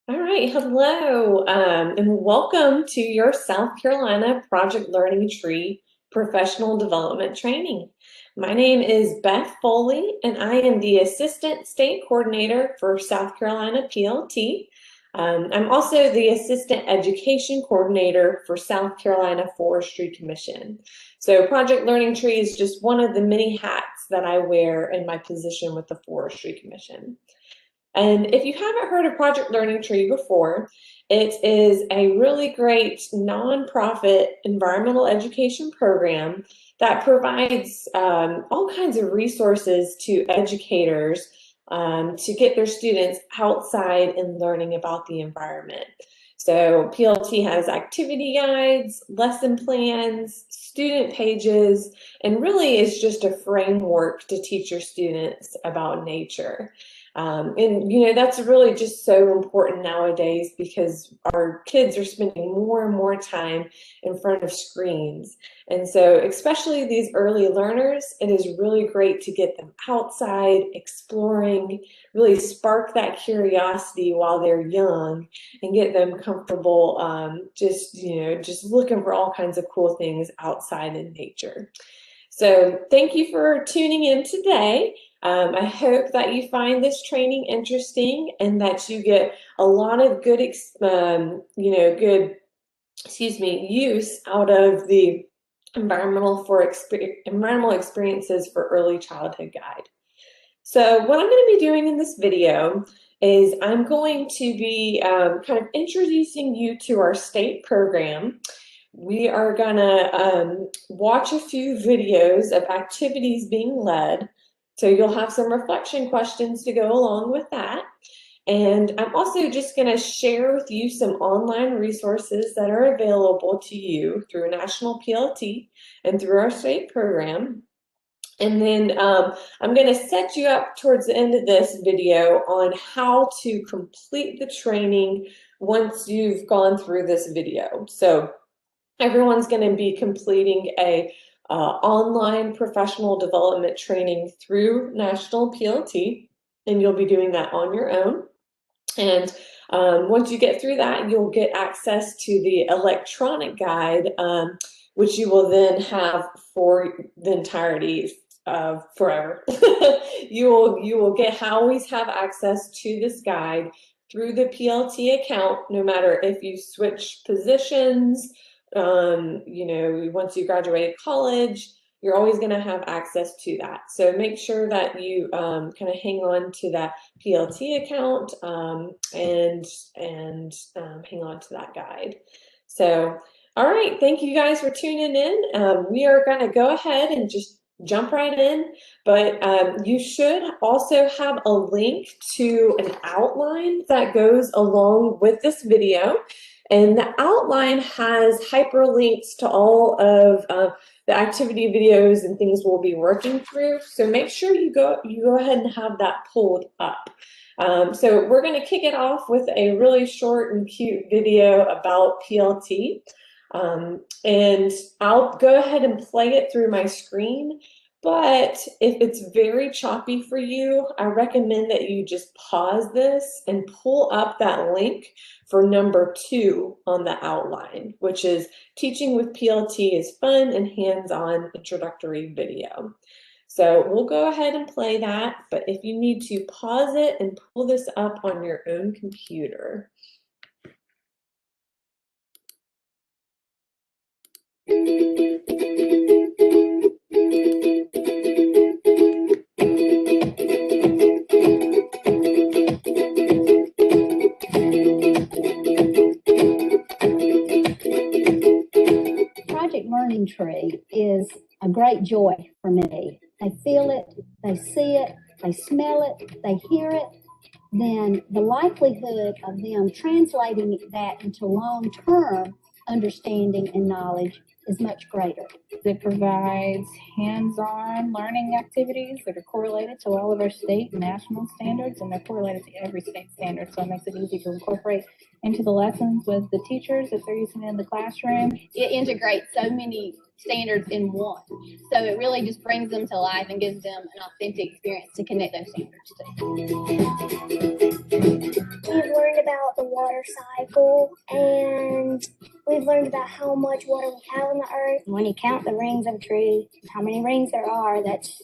All right, hello, and welcome to your South Carolina Project Learning Tree Professional Development Training. My name is Beth Foley, and I am the Assistant State Coordinator for South Carolina PLT. I'm also the Assistant Education Coordinator for South Carolina Forestry Commission. So Project Learning Tree is just one of the many hats that I wear in my position with the Forestry Commission. And if you haven't heard of Project Learning Tree before, it is a really great nonprofit environmental education program that provides all kinds of resources to educators to get their students outside and learning about the environment. So PLT has activity guides, lesson plans, student pages, and really is just a framework to teach your students about nature. And that's really just so important nowadays because our kids are spending more and more time in front of screens. And so especially these early learners, it is really great to get them outside, exploring, really spark that curiosity while they're young and get them comfortable just looking for all kinds of cool things outside in nature. So thank you for tuning in today. I hope that you find this training interesting and that you get a lot of good, use out of the environmental experiences for early childhood guide. So what I'm going to be doing in this video is I'm going to be kind of introducing you to our state program. We are going to watch a few videos of activities being led. So you'll have some reflection questions to go along with that. And I'm also just going to share with you some online resources that are available to you through National PLT and through our state program. And then I'm going to set you up towards the end of this video on how to complete the training once you've gone through this video. So everyone's going to be completing a online professional development training through National PLT, and you'll be doing that on your own. And once you get through that, you'll get access to the electronic guide, which you will then have for the entirety of forever. You will always have access to this guide through the PLT account, no matter if you switch positions. Once you graduate college, you're always going to have access to that. So make sure that you kind of hang on to that PLT account and hang on to that guide. So, all right, thank you guys for tuning in. We are going to go ahead and just jump right in, but you should also have a link to an outline that goes along with this video. And the outline has hyperlinks to all of the activity videos and things we'll be working through. So make sure you go ahead and have that pulled up. So we're going to kick it off with a really short and cute video about PLT. And I'll go ahead and play it through my screen. But if it's very choppy for you, I recommend that you just pause this and pull up that link for number 2 on the outline, which is Teaching with PLT is Fun and Hands-On Introductory Video. So we'll go ahead and play that, but if you need to pause it and pull this up on your own computer. Project Learning Tree is a great joy for me. They feel it, they see it, they smell it, they hear it. Then the likelihood of them translating that into long-term understanding and knowledge is much greater. It provides hands-on learning activities that are correlated to all of our state and national standards, and they're correlated to every state standard, so it makes it easy to incorporate into the lessons with the teachers if they're using it in the classroom. It integrates so many standards in one, so it really just brings them to life and gives them an authentic experience to connect those standards to. We've learned about the water cycle, and we've learned about how much water we have on the earth. When you count the rings of a tree, how many rings there are, that's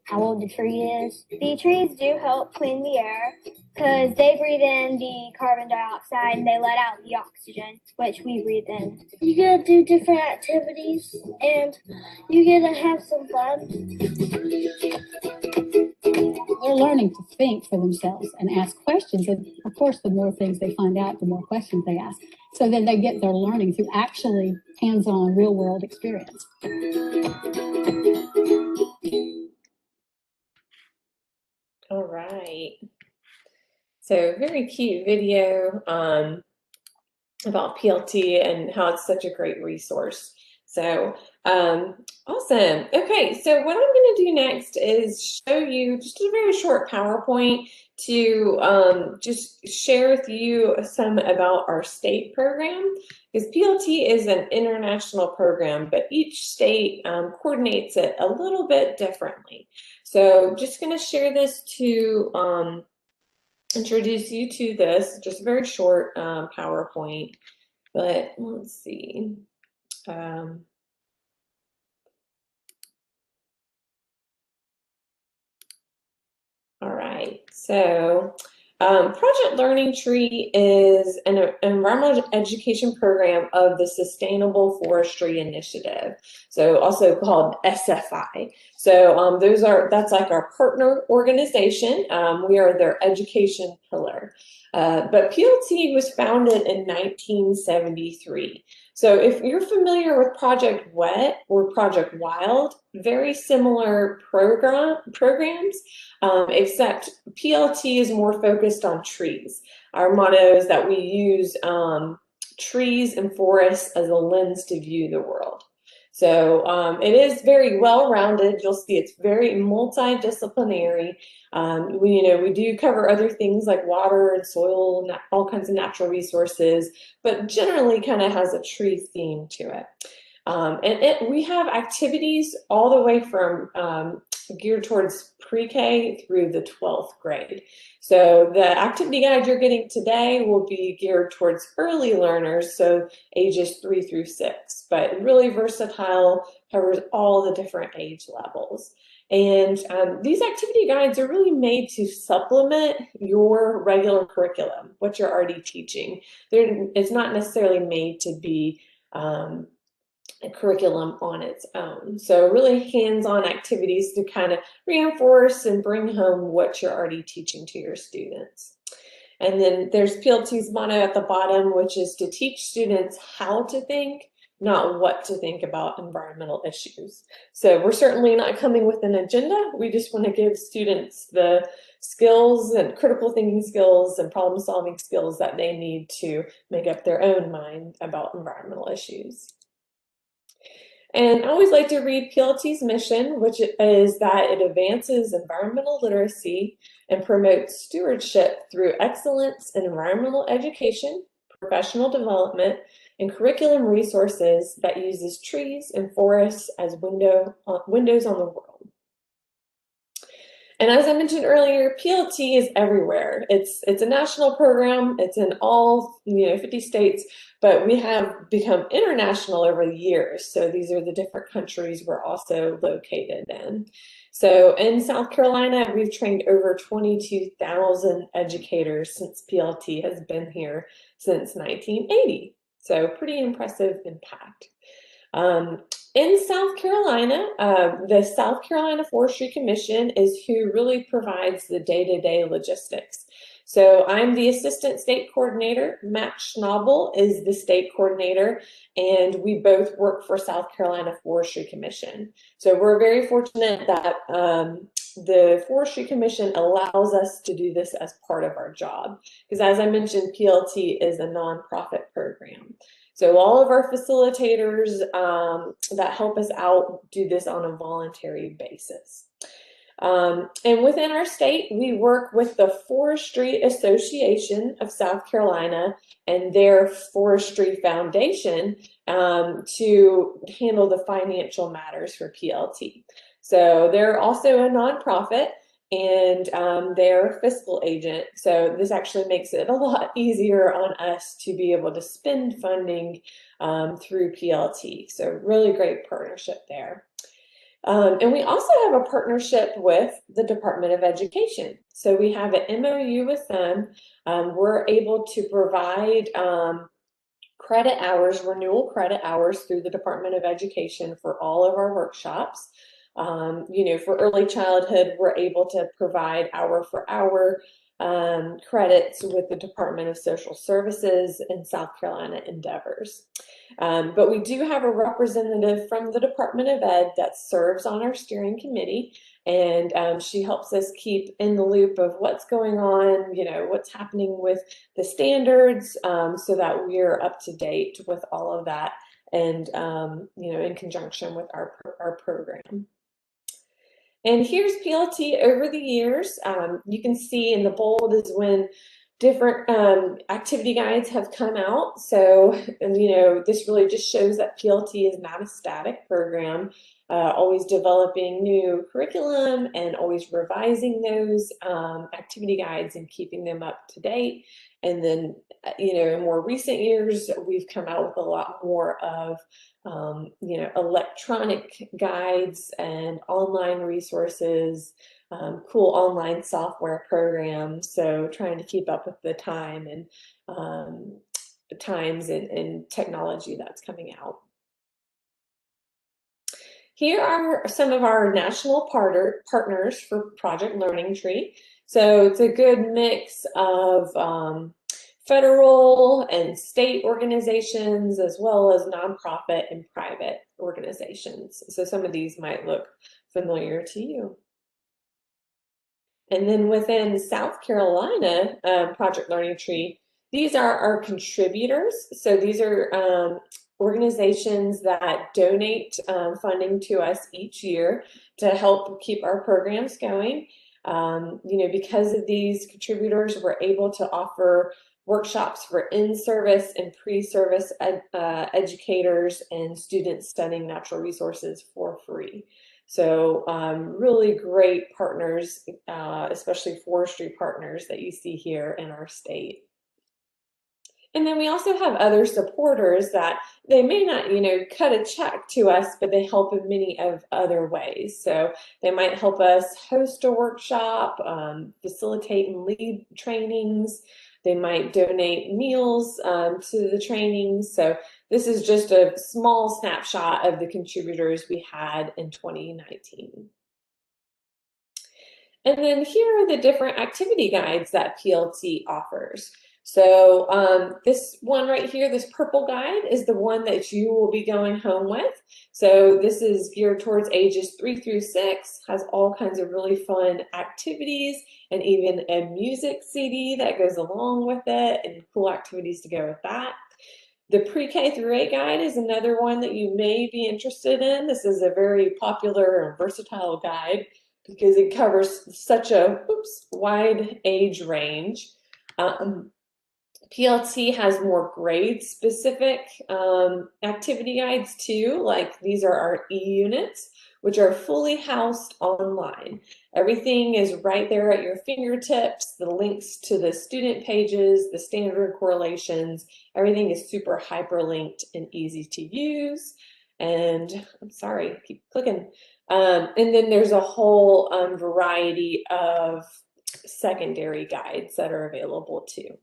how old the tree is. The trees do help clean the air because they breathe in the carbon dioxide and they let out the oxygen, which we breathe in. You get to do different activities and you get to have some fun. They're learning to think for themselves and ask questions. And of course, the more things they find out, the more questions they ask. So then they get their learning through actually hands-on real world experience. All right. So very cute video about PLT and how it's such a great resource. So awesome. Okay, so what I'm going to do next is show you just a very short PowerPoint to just share with you some about our state program, because PLT is an international program, but each state coordinates it a little bit differently. So just going to share this to introduce you to this, just a very short PowerPoint, but let's see. All right, so Project Learning Tree is an environmental education program of the Sustainable Forestry Initiative, so also called SFI. So that's like our partner organization. We are their education pillar. But PLT was founded in 1973. So if you're familiar with Project WET or Project WILD, very similar programs, except PLT is more focused on trees. Our motto is that we use trees and forests as a lens to view the world. So it is very well-rounded. You'll see it's very multidisciplinary. We do cover other things like water and soil and all kinds of natural resources, but generally kind of has a tree theme to it. We have activities all the way from geared towards pre-K through the 12th grade. So the activity guide you're getting today will be geared towards early learners, so ages 3 through 6, but really versatile, covers all the different age levels. And these activity guides are really made to supplement your regular curriculum, what you're already teaching. It's not necessarily made to be a curriculum on its own. So really hands-on activities to kind of reinforce and bring home what you're already teaching to your students. And then there's PLT's motto at the bottom, which is to teach students how to think, not what to think about environmental issues. So we're certainly not coming with an agenda. We just want to give students the skills and critical thinking skills and problem solving skills that they need to make up their own mind about environmental issues. And I always like to read PLT's mission, which is that it advances environmental literacy and promotes stewardship through excellence in environmental education, professional development, and curriculum resources that uses trees and forests as windows on the world. And as I mentioned earlier, PLT is everywhere. It's a national program. It's in all 50 states, but we have become international over the years. So these are the different countries we're also located in. So in South Carolina, we've trained over 22,000 educators since PLT has been here since 1980. So pretty impressive impact. In South Carolina, the South Carolina Forestry Commission is who really provides the day-to-day logistics. So I'm the assistant state coordinator. Matt Schnabel is the state coordinator, and we both work for South Carolina Forestry Commission. So we're very fortunate that the Forestry Commission allows us to do this as part of our job, because as I mentioned, PLT is a nonprofit program. So all of our facilitators that help us out do this on a voluntary basis. And within our state, we work with the Forestry Association of South Carolina and their Forestry Foundation to handle the financial matters for PLT. So they're also a nonprofit, and their fiscal agent. So this actually makes it a lot easier on us to be able to spend funding through PLT. So really great partnership there. And we also have a partnership with the Department of Education. So we have an MOU with them. We're able to provide credit hours, renewal credit hours through the Department of Education for all of our workshops. You know, for early childhood, we're able to provide hour for hour credits with the Department of Social Services and South Carolina Endeavors. But we do have a representative from the Department of Ed that serves on our steering committee, and she helps us keep in the loop of what's going on, you know, what's happening with the standards, so that we're up to date with all of that, and you know, in conjunction with our program. And here's PLT over the years. You can see in the bold is when different activity guides have come out. So, you know, this really just shows that PLT is not a static program, always developing new curriculum and always revising those activity guides and keeping them up to date. And then, you know, in more recent years, we've come out with a lot more of you know, electronic guides and online resources, cool online software programs. So trying to keep up with the time and times and technology that's coming out. Here are some of our national partners for Project Learning Tree. So it's a good mix of federal and state organizations, as well as nonprofit and private organizations. So some of these might look familiar to you. And then within South Carolina Project Learning Tree, these are our contributors. So these are organizations that donate funding to us each year to help keep our programs going. You know, because of these contributors, we're able to offer workshops for in-service and pre-service educators and students studying natural resources for free. So really great partners, especially forestry partners that you see here in our state. And then we also have other supporters that they may not, you know, cut a check to us, but they help in many of other ways. So they might help us host a workshop, facilitate and lead trainings. They might donate meals to the trainings. So this is just a small snapshot of the contributors we had in 2019. And then here are the different activity guides that PLT offers. So this one right here, this purple guide, is the one that you will be going home with. So this is geared towards ages 3 through 6, has all kinds of really fun activities and even a music CD that goes along with it and cool activities to go with that. The pre-K through 8 guide is another one that you may be interested in. This is a very popular and versatile guide because it covers such a wide age range. PLT has more grade-specific activity guides too, like these are our e-units, which are fully housed online. Everything is right there at your fingertips, the links to the student pages, the standard correlations, everything is super hyperlinked and easy to use. And I'm sorry, keep clicking. And then there's a whole variety of secondary guides that are available too.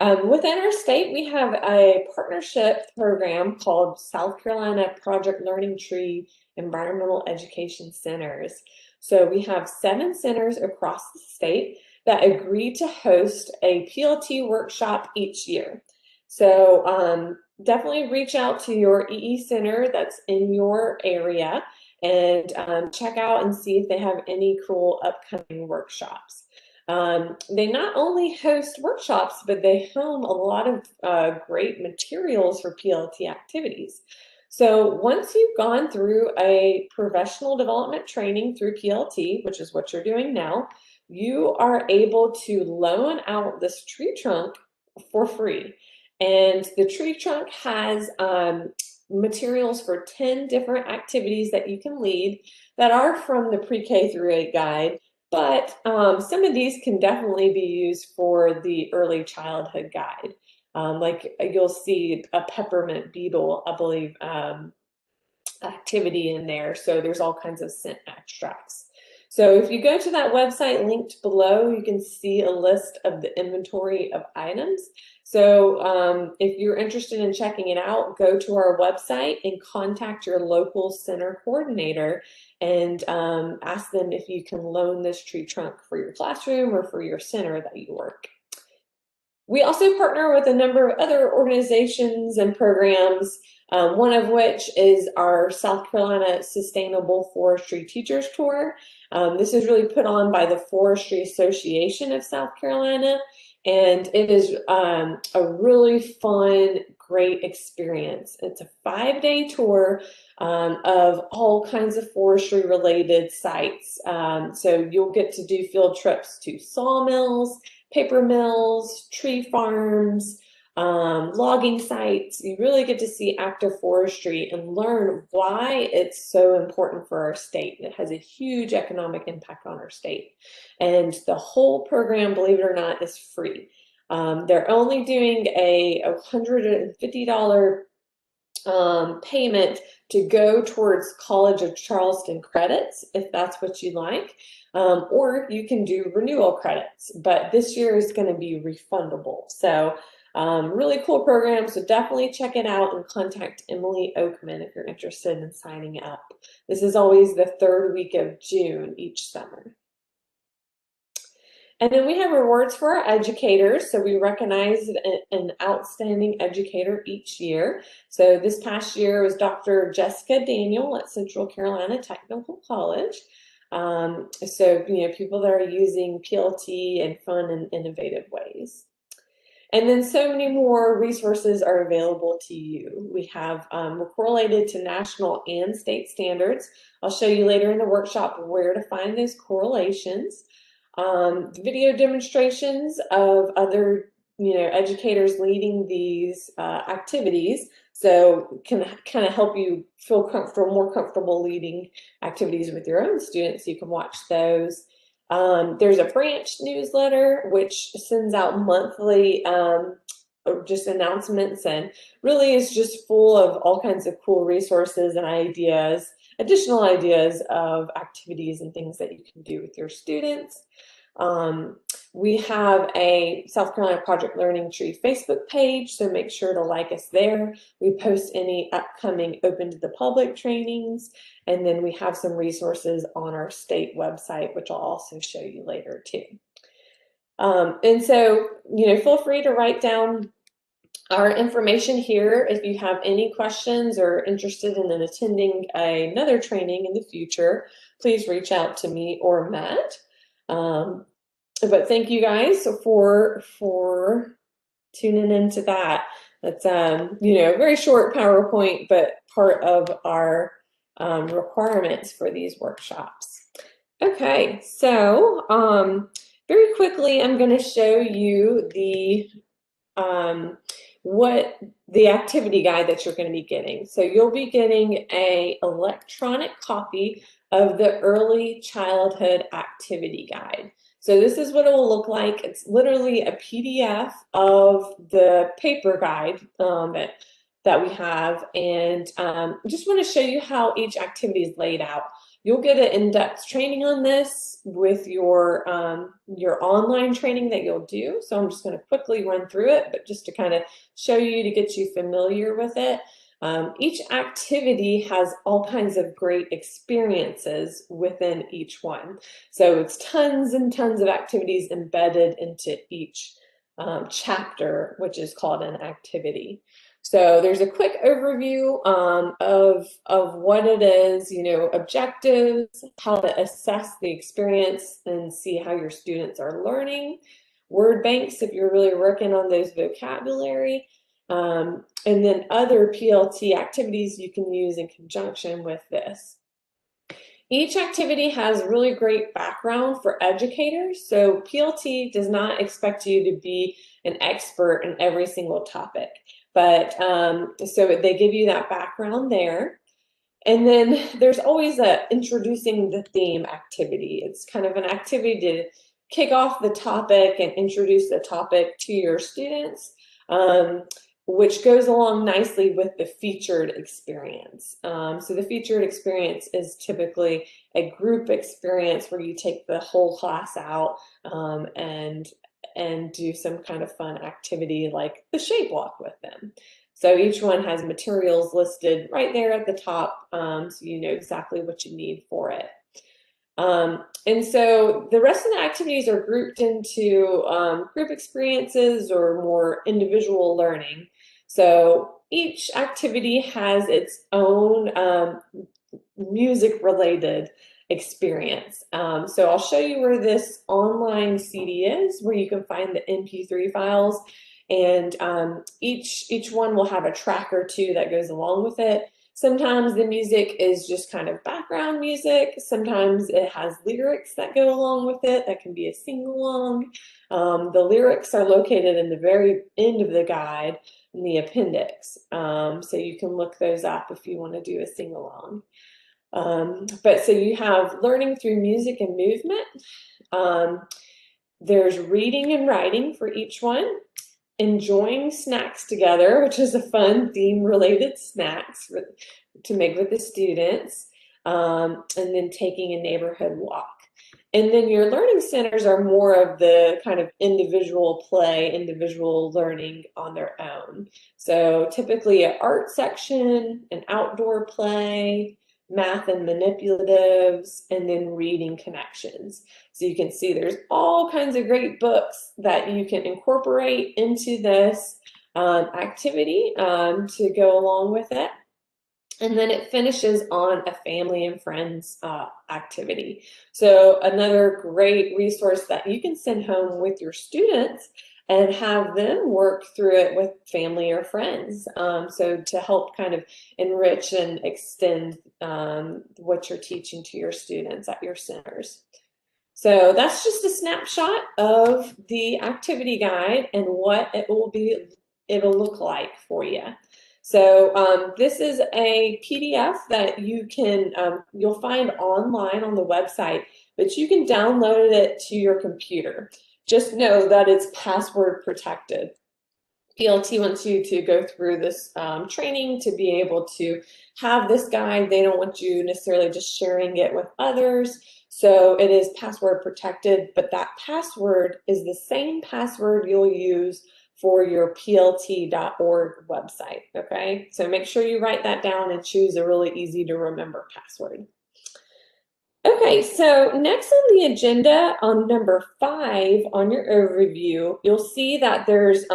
Within our state, we have a partnership program called South Carolina Project Learning Tree Environmental Education Centers. So we have 7 centers across the state that agree to host a PLT workshop each year. So definitely reach out to your EE center that's in your area and check out and see if they have any cool upcoming workshops. They not only host workshops, but they home a lot of great materials for PLT activities. So once you've gone through a professional development training through PLT, which is what you're doing now, you are able to loan out this tree trunk for free. And the tree trunk has materials for 10 different activities that you can lead that are from the pre-K through 8 guide, but some of these can definitely be used for the early childhood guide. Like you'll see a peppermint beetle, I believe, activity in there. So there's all kinds of scent extracts. So if you go to that website linked below, you can see a list of the inventory of items. So if you're interested in checking it out, go to our website and contact your local center coordinator and ask them if you can loan this tree trunk for your classroom or for your center that you work. We also partner with a number of other organizations and programs, one of which is our South Carolina Sustainable Forestry Teachers Tour. This is really put on by the Forestry Association of South Carolina, and it is a really fun, great experience. It's a 5-day tour of all kinds of forestry related sites. So you'll get to do field trips to sawmills, paper mills, tree farms, logging sites. You really get to see active forestry and learn why it's so important for our state. It has a huge economic impact on our state. And the whole program, believe it or not, is free. They're only doing a $150 payment to go towards College of Charleston credits, if that's what you like, or you can do renewal credits, but this year is going to be refundable. So really cool program, so definitely check it out and contact Emily Oakman if you're interested in signing up. This is always the 3rd week of June each summer. And then we have rewards for our educators. So we recognize an outstanding educator each year. So this past year was Dr. Jessica Daniel at Central Carolina Technical College. So, you know, people that are using PLT in fun and innovative ways. And then so many more resources are available to you. We have, we're correlated to national and state standards. I'll show you later in the workshop where to find those correlations. Video demonstrations of other, you know, educators leading these activities, so can kind of help you feel comfortable, more comfortable leading activities with your own students. You can watch those. There's a branch newsletter which sends out monthly just announcements, and really is just full of all kinds of cool resources and ideas, additional ideas of activities and things that you can do with your students. We have a South Carolina Project Learning Tree Facebook page, so make sure to like us there. We post any upcoming open to the public trainings, and then we have some resources on our state website, which I'll also show you later too. And so, you know, feel free to write down our information here if you have any questions or interested in attending another training in the future. Please reach out to me or Matt. But thank you guys for tuning into that. That's you know, very short PowerPoint, but part of our requirements for these workshops. Okay, so very quickly, I'm going to show you the what the activity guide that you're going to be getting. So you'll be getting an electronic copy of the Early Childhood Activity Guide. So this is what it will look like. It's literally a PDF of the paper guide that we have, and I just want to show you how each activity is laid out. You'll get an in-depth training on this with your online training that you'll do. So I'm just going to quickly run through it, but just to kind of show you, to get you familiar with it. Each activity has all kinds of great experiences within each one. So it's tons and tons of activities embedded into each chapter, which is called an activity. So there's a quick overview of what it is, you know, objectives, how to assess the experience and see how your students are learning, word banks if you're really working on those vocabulary, and then other PLT activities you can use in conjunction with this. Each activity has really great background for educators, so PLT does not expect you to be an expert in every single topic. But so they give you that background there. And then there's always a introducing the theme activity. It's kind of an activity to kick off the topic and introduce the topic to your students, which goes along nicely with the featured experience. So the featured experience is typically a group experience where you take the whole class out and do some kind of fun activity like the shape walk with them. So each one has materials listed right there at the top, so you know exactly what you need for it. And so the rest of the activities are grouped into group experiences or more individual learning. So each activity has its own music-related experience. So I'll show you where this online CD is, where you can find the MP3 files. And each one will have a track or two that goes along with it. Sometimes the music is just kind of background music. Sometimes it has lyrics that go along with it. That can be a sing-along. The lyrics are located in the very end of the guide in the appendix. So you can look those up if you want to do a sing-along. But so you have learning through music and movement. There's reading and writing for each one. Enjoying snacks together, which is a fun theme-related snacks to make with the students, and then taking a neighborhood walk. And then your learning centers are more of the kind of individual play, individual learning on their own. So typically an art section, an outdoor play, math and manipulatives, and then reading connections. So you can see there's all kinds of great books that you can incorporate into this activity to go along with it. And then it finishes on a family and friends activity. So another great resource that you can send home with your students and have them work through it with family or friends. So to help kind of enrich and extend what you're teaching to your students at your centers. So that's just a snapshot of the activity guide and what it'll look like for you. So this is a PDF that you can you'll find online on the website, but you can download it to your computer. Just know that it's password protected. PLT wants you to go through this training to be able to have this guide. They don't want you necessarily just sharing it with others. So it is password protected, but that password is the same password you'll use for your PLT.org website, okay? So make sure you write that down and choose a really easy to remember password. Okay, so next on the agenda, on number 5 on your overview, you'll see that there's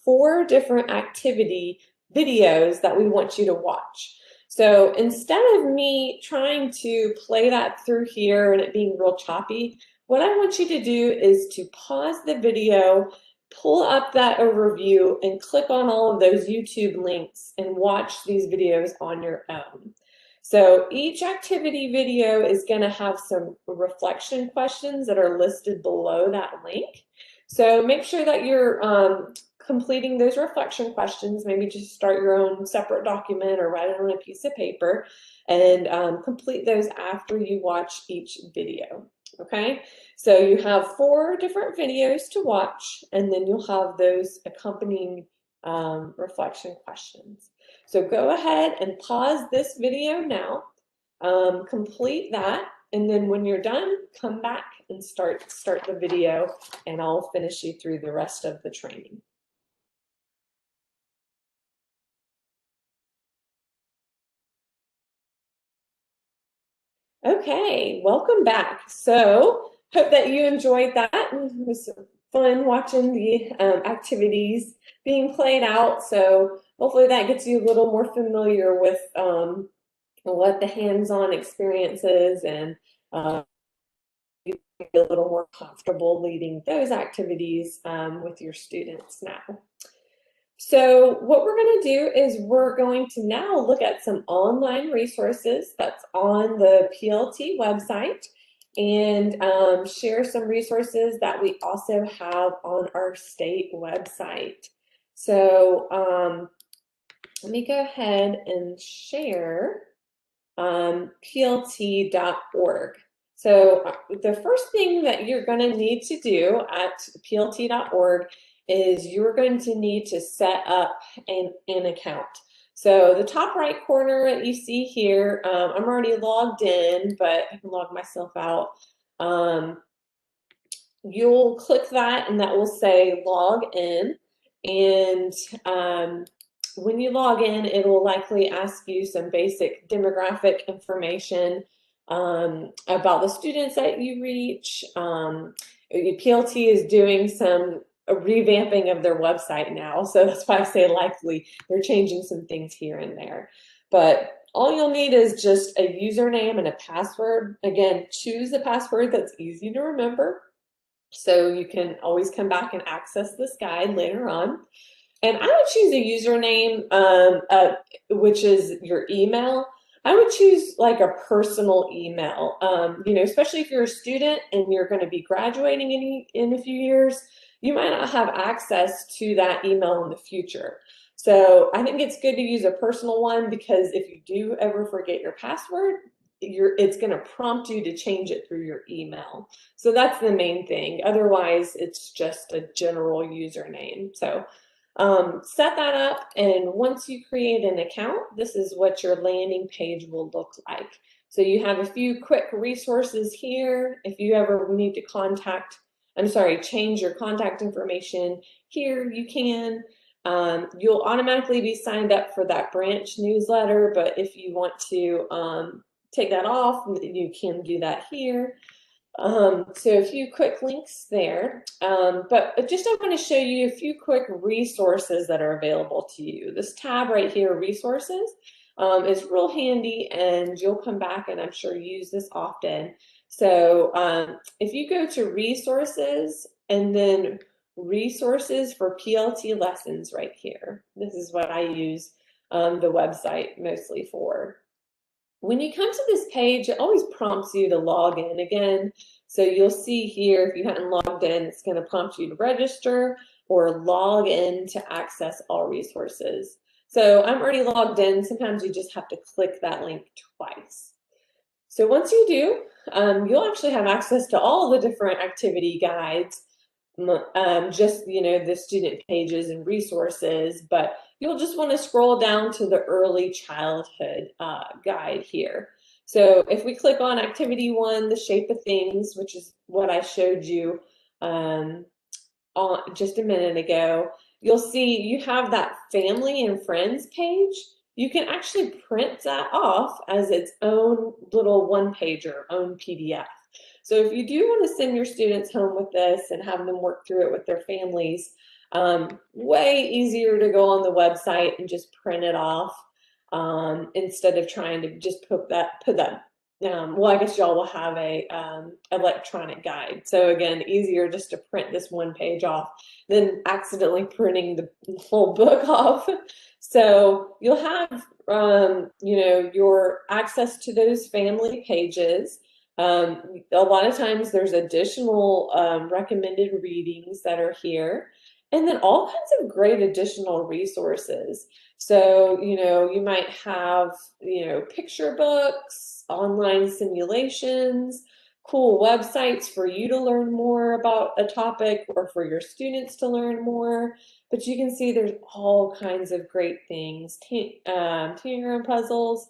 4 different activity videos that we want you to watch. So instead of me trying to play that through here and it being real choppy, what I want you to do is to pause the video, pull up that overview, and click on all of those YouTube links and watch these videos on your own. So each activity video is going to have some reflection questions that are listed below that link. So make sure that you're completing those reflection questions. Maybe just start your own separate document or write it on a piece of paper and complete those after you watch each video. Okay, so you have 4 different videos to watch, and then you'll have those accompanying reflection questions. So go ahead and pause this video now, complete that, and then when you're done, come back and start the video, and I'll finish you through the rest of the training. Okay, welcome back. So hope that you enjoyed that. It was fun watching the activities being played out. So hopefully that gets you a little more familiar with what the hands-on experience is, and you feel a little more comfortable leading those activities with your students now. So what we're going to do is we're going to now look at some online resources that's on the PLT website, and share some resources that we also have on our state website. So let me go ahead and share PLT.org. So the first thing that you're going to need to do at PLT.org is you're going to need to set up an account. So the top right corner that you see here, I'm already logged in, but I can log myself out. You'll click that and that will say log in, and when you log in, it will likely ask you some basic demographic information about the students that you reach. PLT is doing some revamping of their website now, so that's why I say likely. They're changing some things here and there. But all you'll need is just a username and a password. Again, choose a password that's easy to remember, so you can always come back and access this guide later on. And I would choose a username, which is your email. I would choose like a personal email, you know, especially if you're a student and you're going to be graduating in a few years, you might not have access to that email in the future. So I think it's good to use a personal one, because if you do ever forget your password, it's going to prompt you to change it through your email. So that's the main thing. Otherwise, it's just a general username. So set that up, and once you create an account, this is what your landing page will look like. So you have a few quick resources here. If you ever need to change your contact information here, you can. You'll automatically be signed up for that branch newsletter, but if you want to take that off, you can do that here. So a few quick links there, but just I want to show you a few quick resources that are available to you. This tab right here, resources, is real handy, and you'll come back and I'm sure use this often. So if you go to resources and then resources for PLT lessons right here, this is what I use the website mostly for. When you come to this page, it always prompts you to log in again. So you'll see here, if you hadn't logged in, it's going to prompt you to register or log in to access all resources. So I'm already logged in. Sometimes you just have to click that link twice. So once you do, you'll actually have access to all the different activity guides, just, you know, the student pages and resources, but you'll just want to scroll down to the early childhood guide here. So if we click on activity 1, the shape of things, which is what I showed you on just a minute ago, you'll see you have that family and friends page. You can actually print that off as its own little one-pager, own PDF. So if you do want to send your students home with this and have them work through it with their families, way easier to go on the website and just print it off instead of trying to just put that. Well, I guess y'all will have a electronic guide. So again, easier just to print this one page off than accidentally printing the whole book off. So you'll have, you know, your access to those family pages. A lot of times there's additional recommended readings that are here, and then all kinds of great additional resources. So, you know, you might have, you know, picture books, online simulations, cool websites for you to learn more about a topic or for your students to learn more. But you can see there's all kinds of great things, Tangram puzzles.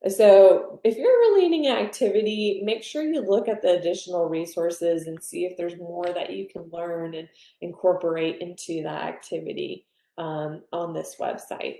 So if you're leading an activity, make sure you look at the additional resources and see if there's more that you can learn and incorporate into that activity on this website.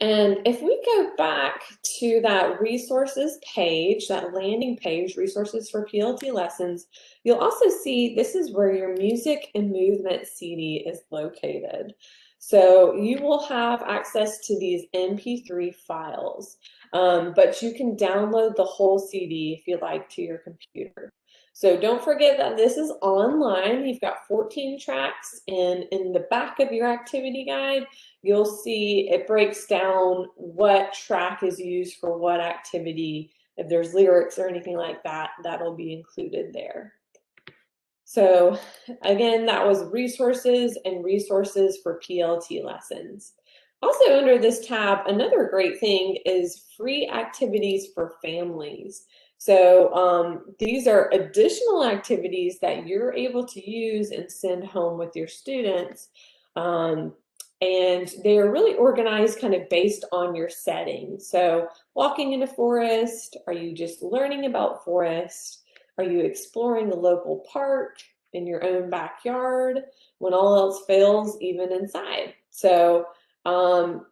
And if we go back to that resources page, that landing page, resources for PLT lessons, you'll also see this is where your music and movement CD is located. So you will have access to these MP3 files, but you can download the whole CD if you like to your computer. So don't forget that this is online. You've got 14 tracks, and in the back of your activity guide, you'll see it breaks down what track is used for what activity. If there's lyrics or anything like that, that'll be included there. So again, that was resources and resources for PLT lessons. Also under this tab, another great thing is free activities for families. So these are additional activities that you're able to use and send home with your students. And they are really organized kind of based on your setting. So walking in a forest, are you just learning about forest? Are you exploring a local park in your own backyard? When all else fails, even inside. So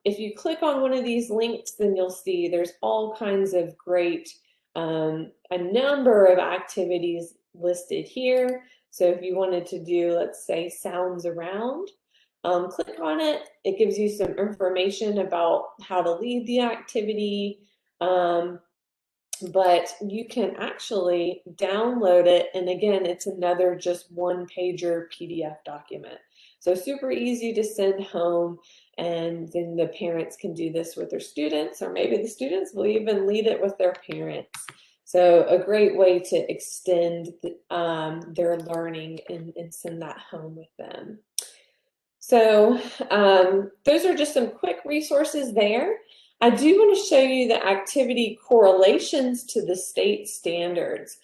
if you click on one of these links, then you'll see there's all kinds of great, a number of activities listed here. So if you wanted to do, let's say, sounds around, click on it. It gives you some information about how to lead the activity, but you can actually download it. And again, it's another just one-pager PDF document. So super easy to send home, and then the parents can do this with their students, or maybe the students will even lead it with their parents. So a great way to extend their learning and send that home with them. So those are just some quick resources there. I do want to show you the activity correlations to the state standards.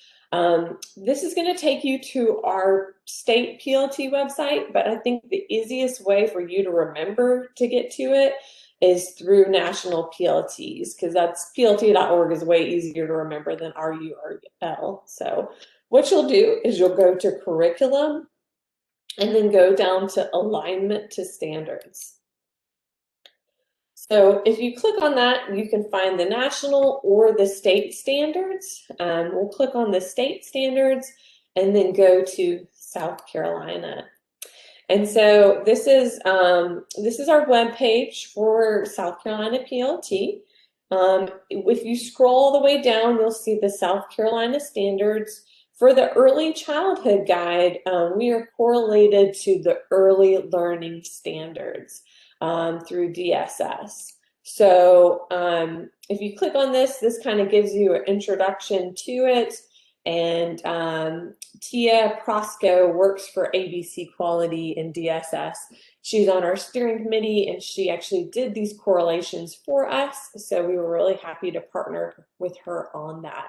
This is going to take you to our state PLT website, but I think the easiest way for you to remember to get to it is through national PLTs, because that's PLT.org is way easier to remember than RURL. So what you'll do is you'll go to curriculum and then go down to alignment to standards. So if you click on that, you can find the national or the state standards. We'll click on the state standards and then go to South Carolina. And so this is our web page for South Carolina PLT. If you scroll all the way down, you'll see the South Carolina standards. For the early childhood guide, we are correlated to the early learning standards through DSS. So if you click on this, this kind of gives you an introduction to it. And Tia Prosco works for ABC Quality in DSS. She's on our steering committee, and she actually did these correlations for us. So we were really happy to partner with her on that.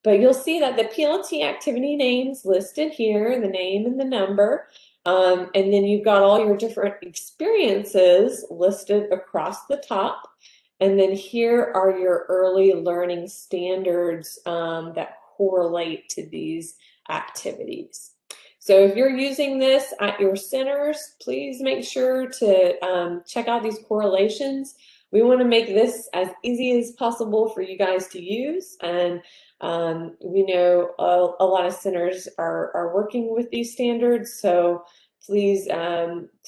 But you'll see that the PLT activity names listed here, the name and the number, and then you've got all your different experiences listed across the top. And then here are your early learning standards that correlate to these activities. So if you're using this at your centers, please make sure to check out these correlations. We want to make this as easy as possible for you guys to use, and we know a lot of centers are working with these standards, so please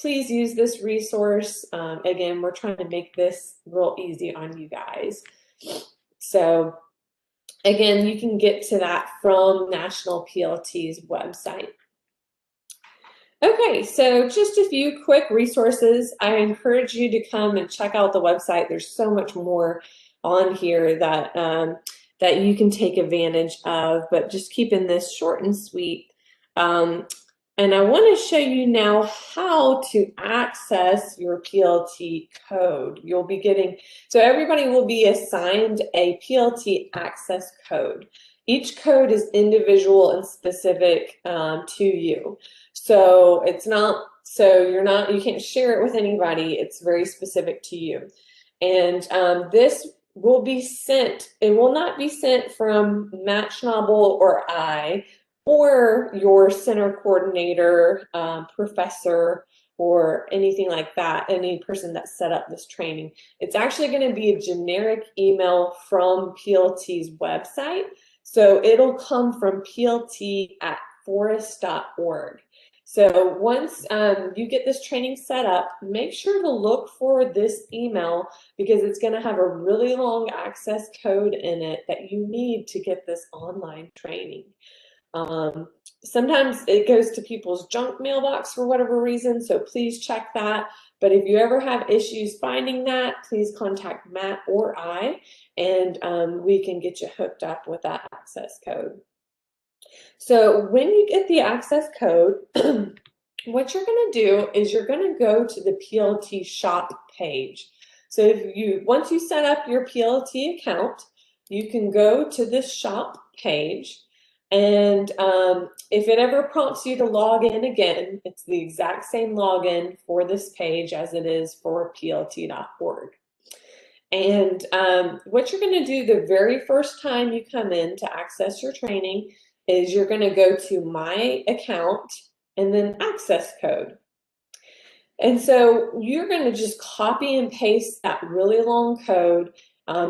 use this resource. Again, we're trying to make this real easy on you guys. So again, you can get to that from National PLT's website. Okay, so just a few quick resources. I encourage you to come and check out the website. There's so much more on here that that you can take advantage of, but just keeping this short and sweet. And I want to show you now how to access your PLT code. You'll be getting, so everybody will be assigned a PLT access code. Each code is individual and specific to you. So it's not, you can't share it with anybody. It's very specific to you. And this will be sent, it will not be sent from Matt Schnabel or I, or your center coordinator, professor, or anything like that, any person that set up this training. It's actually going to be a generic email from PLT's website. So it'll come from PLT@forest.org. So once you get this training set up, make sure to look for this email, because it's going to have a really long access code in it that you need to get this online training. Sometimes it goes to people's junk mailbox for whatever reason, so please check that. But if you ever have issues finding that, please contact Matt or I, and we can get you hooked up with that access code. So when you get the access code, what you're going to do is you're going to go to the PLT Shop page. So once you set up your PLT account, you can go to this shop page, and if it ever prompts you to log in again, it's the exact same login for this page as it is for PLT.org. And what you're going to do the very first time you come in to access your training is you're going to go to My Account and then Access Code. And so you're going to just copy and paste that really long code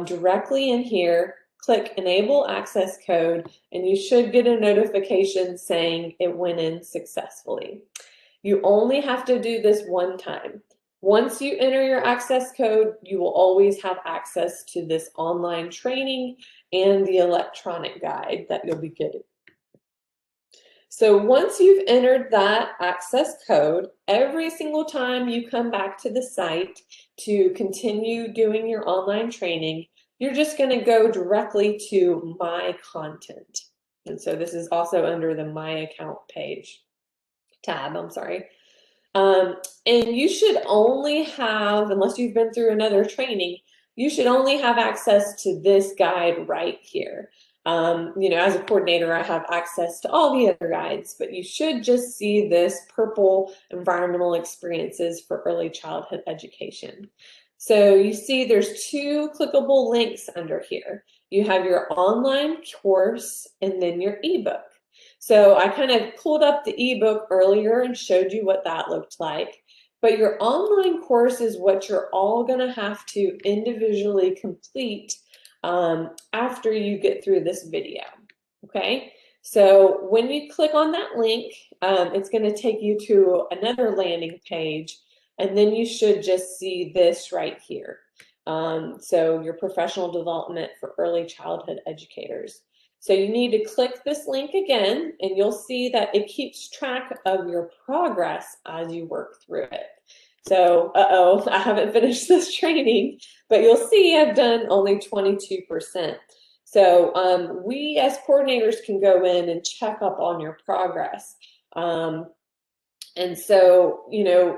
directly in here, click Enable Access Code, and you should get a notification saying it went in successfully. You only have to do this one time. Once you enter your access code, you will always have access to this online training and the electronic guide that you'll be getting. So once you've entered that access code, every single time you come back to the site to continue doing your online training, you're just going to go directly to My Content. And so this is also under the My Account page tab, I'm sorry. And you should only have, unless you've been through another training, you should only have access to this guide right here. As a coordinator, I have access to all the other guides, but you should just see this purple environmental experiences for early childhood education. So you see there's two clickable links under here. You have your online course and then your ebook. So I kind of pulled up the ebook earlier and showed you what that looked like. But your online course is what you're all going to have to individually complete after you get through this video. Okay, so when you click on that link, it's going to take you to another landing page, and then you should just see this right here. So your professional development for early childhood educators. So you need to click this link again, and you'll see that it keeps track of your progress as you work through it. So, I haven't finished this training, but you'll see I've done only 22%. So we as coordinators can go in and check up on your progress. And so,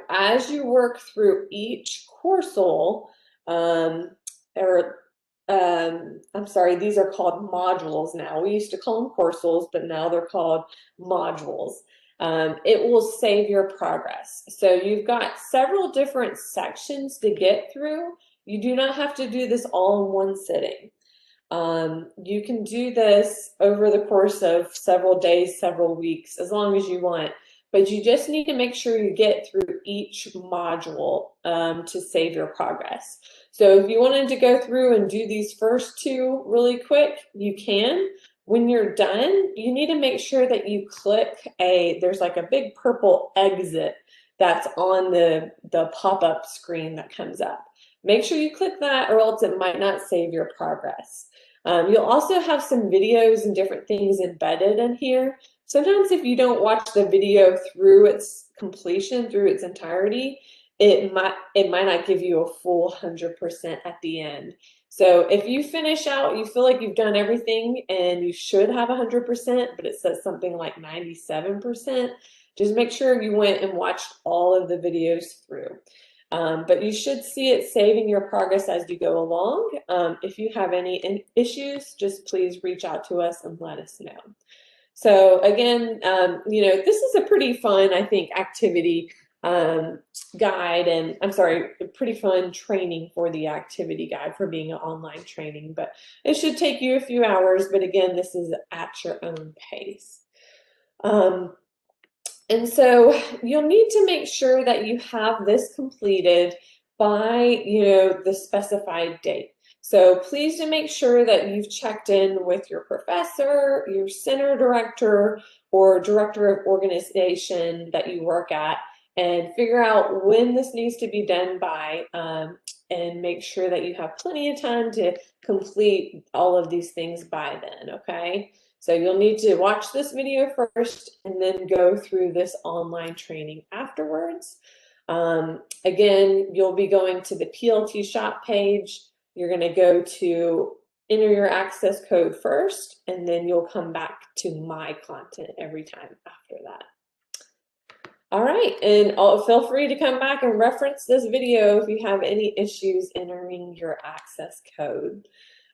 as you work through each coursel, I'm sorry, these are called modules now. We used to call them coursels, but now they're called modules. It will save your progress. So you've got several different sections to get through. You do not have to do this all in one sitting. You can do this over the course of several days, several weeks, as long as you want. But you just need to make sure you get through each module to save your progress. So if you wanted to go through and do these first two really quick, you can. When you're done, you need to make sure that you click there's like a big purple exit that's on the pop-up screen that comes up. Make sure you click that, or else it might not save your progress. You'll also have some videos and different things embedded in here. Sometimes if you don't watch the video through its completion, through its entirety, it might not give you a full 100% at the end. So if you finish out, you feel like you've done everything and you should have 100%, but it says something like 97%, just make sure you went and watched all of the videos through. But you should see it saving your progress as you go along. If you have any issues, just please reach out to us and let us know. So again, this is a pretty fun, I think, activity guide, and I'm sorry, a pretty fun training for the activity guide for being an online training, but it should take you a few hours, but again, this is at your own pace. And so you'll need to make sure that you have this completed by, the specified date. So please do make sure that you've checked in with your professor, your center director, or director of organization that you work at, and figure out when this needs to be done by, and make sure that you have plenty of time to complete all of these things by then, okay? So you'll need to watch this video first and then go through this online training afterwards. Again, you'll be going to the PLT Shop page. You're going to go to enter your access code first, and then you'll come back to My Content every time after that. All right, and feel free to come back and reference this video if you have any issues entering your access code.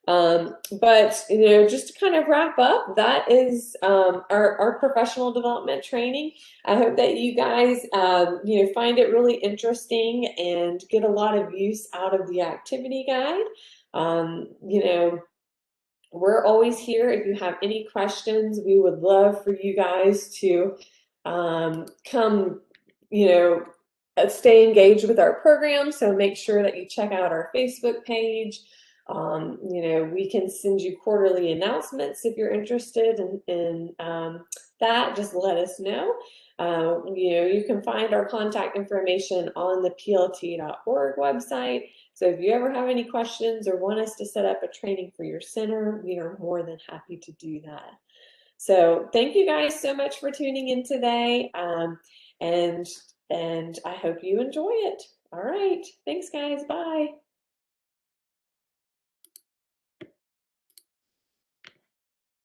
But just to kind of wrap up, that is our professional development training. I hope that you guys find it really interesting and get a lot of use out of the activity guide. We're always here if you have any questions. We would love for you guys to come, stay engaged with our program. So make sure that you check out our Facebook page. We can send you quarterly announcements if you're interested in that. Just let us know. You can find our contact information on the PLT.org website. So if you ever have any questions or want us to set up a training for your center, we are more than happy to do that. So thank you guys so much for tuning in today. And I hope you enjoy it. All right. Thanks, guys. Bye.